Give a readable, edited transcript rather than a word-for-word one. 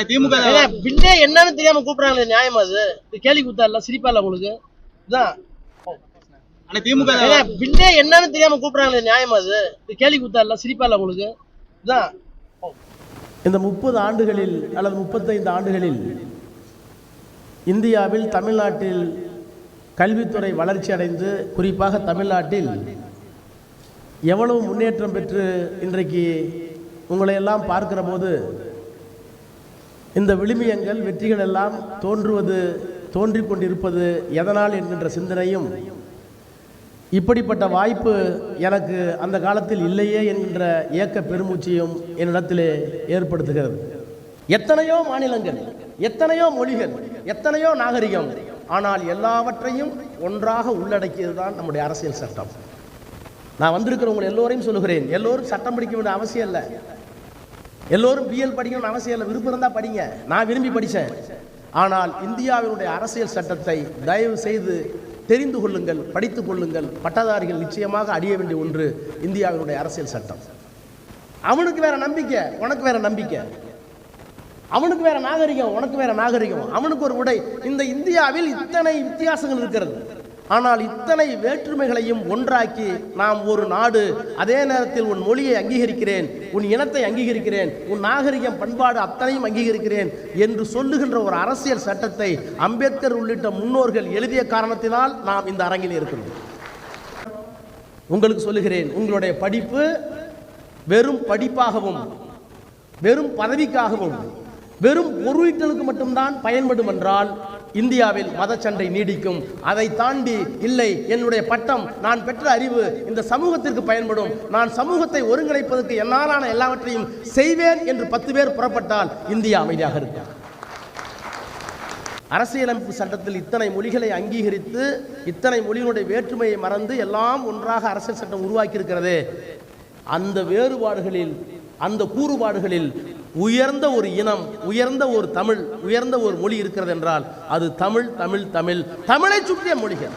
திமுக பின்னே என்னன்னு தெரியாம கூப்பிடுறாங்க, நியாயமா அது? கேள்வி கூத்தா இல்ல, சிரிப்பா இல்ல உங்களுக்கு? திமுக பின்னே என்னன்னு தெரியாம கூப்பிடுறாங்க, நியாயமா அது? கேள்வி கூத்தா இல்ல, சிரிப்பா இல்ல உங்களுக்கு? இந்த 30 ஆண்டுகளில் அல்லது 35 ஆண்டுகளில் இந்தியாவில் தமிழ்நாட்டில் கல்வித்துறை வளர்ச்சி அடைந்து, குறிப்பாக தமிழ்நாட்டில் எவ்வளவு முன்னேற்றம் பெற்று இன்றைக்கு உங்களை எல்லாம் பார்க்கிற போது இந்த விழுமியங்கள் வெற்றிகள் எல்லாம் தோன்றிக் கொண்டிருப்பது எதனால் என்கின்ற சிந்தனையும், இப்படிப்பட்ட வாய்ப்பு எனக்கு அந்த காலத்தில் இல்லையே என்கின்ற ஏக்க பெருமூச்சியும் என்னிடத்திலே ஏற்படுத்துகிறது. எத்தனையோ மாநிலங்கள், எத்தனையோ மொழிகள், எத்தனையோ நாகரிகம், ஆனால் எல்லாவற்றையும் ஒன்றாக உள்ளடக்கியது தான் நம்முடைய அரசியல் சட்டம். நான் வந்திருக்கிறவங்க எல்லோரையும் சொல்லுகிறேன், எல்லோரும் சட்டம் படிக்க வேண்டிய அவசியம் இல்லை, எல்லோரும் பிஎல் படிக்கணும்னு அவசியம் இல்லை. விருப்பம் இருந்தால் படிங்க, நான் விரும்பி படித்தேன். ஆனால் இந்தியாவினுடைய அரசியல் சட்டத்தை தயவு செய்து தெரிந்து கொள்ளுங்கள், படித்துக் கொள்ளுங்கள். பட்டதாரிகள் நிச்சயமாக அடைய வேண்டிய ஒன்று இந்தியாவினுடைய அரசியல் சட்டம். அவனுக்கு வேற நம்பிக்கை, உனக்கு வேற நம்பிக்கை. அவனுக்கு வேற நாகரிகம், உனக்கு வேற நாகரிகம். அவனுக்கு ஒரு உடை. இந்த இந்தியாவில் இத்தனை வித்தியாசங்கள் இருக்கிறது, ஆனால் இத்தனை வேற்றுமைகளையும் ஒன்றாக்கி நாம் ஒரு நாடு. அதே நேரத்தில் உன் மொழியை அங்கீகரிக்கிறேன், உன் இனத்தை அங்கீகரிக்கிறேன், உன் நாகரிகம் பண்பாடு அத்தனையும் அங்கீகரிக்கிறேன் என்று சொல்லுகின்ற ஒரு அரசியல் சட்டத்தை அம்பேத்கர் உள்ளிட்ட முன்னோர்கள் எழுதிய காரணத்தினால் நாம் இந்த அரங்கில் இருக்கிறோம். உங்களுக்கு சொல்லுகிறேன், உங்களுடைய படிப்பு வெறும் படிப்பாகவும், வெறும் பதவிக்காகவும், வெறும் பொருளீட்டலுக்கு மட்டும்தான் பயன்படும் என்றால் இந்தியாவில் மதச்சண்டை நீடிக்கும். அதை தாண்டி இல்லை, என்னுடைய பட்டம், நான் பெற்ற அறிவு இந்த சமூகத்திற்கு பயன்படும், நான் சமூகத்தை ஒருங்கிணைப்பதற்கு என்னாலான எல்லாவற்றையும் செய்வேன் என்று 10 பேர் புறப்பட்டால் இந்தியா அமைதியாக இருக்கும். அரசியலமைப்பு சட்டத்தில் இத்தனை மொழிகளை அங்கீகரித்து, இத்தனை மொழியினுடைய வேற்றுமையை மறந்து எல்லாம் ஒன்றாக அரசியல் சட்டம் உருவாக்கி இருக்கிறது. அந்த வேறுபாடுகளில், அந்த கூறுபாடுகளில் உயர்ந்த ஒரு இனம், உயர்ந்த ஒரு தமிழ், உயர்ந்த ஒரு மொழி இருக்கிறது என்றால் அது தமிழ், தமிழ், தமிழ், தமிழை சுற்றிய மொழிகள்.